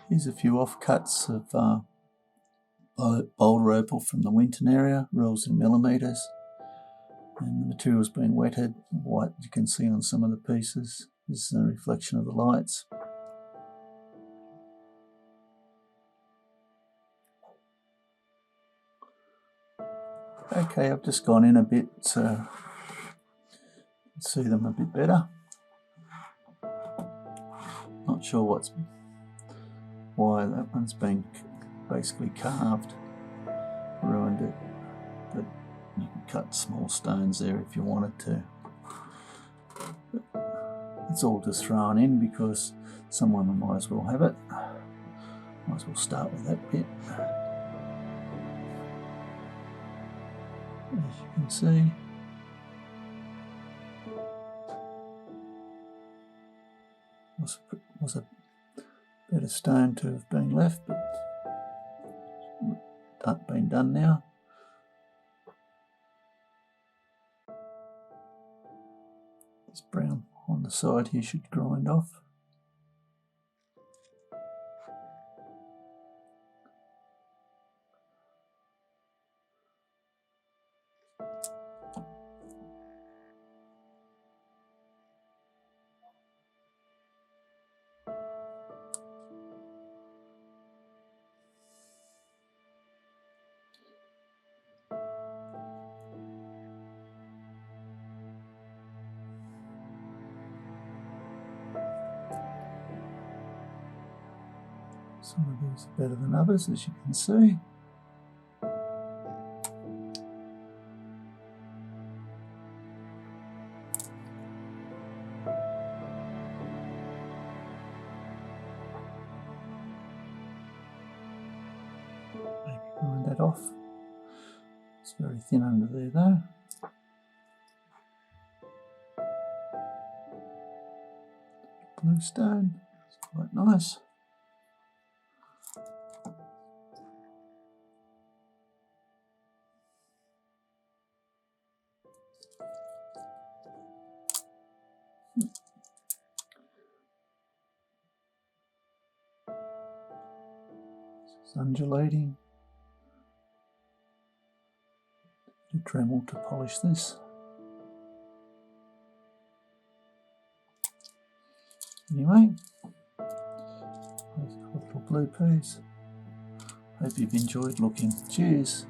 Here's a few offcuts of Boulder Opal from the Winton area, rules in millimetres. And the material's been wetted. White you can see on some of the pieces. This is a reflection of the lights. Okay, I've just gone in a bit to see them a bit better. Not sure why that one's been basically carved, ruined it, but you can cut small stones there if you wanted to. But it's all just thrown in because someone might as well have it. Might as well start with that bit. As you can see, was a better stone to have been left, but been done now. This brown on the side here should grind off. Some of these are better than others, as you can see. Maybe grind that off. It's very thin under there though. Blue stone, it's quite nice. It's undulating. A Dremel to polish this. Anyway, there's a little blue piece. Hope you've enjoyed looking. Cheers.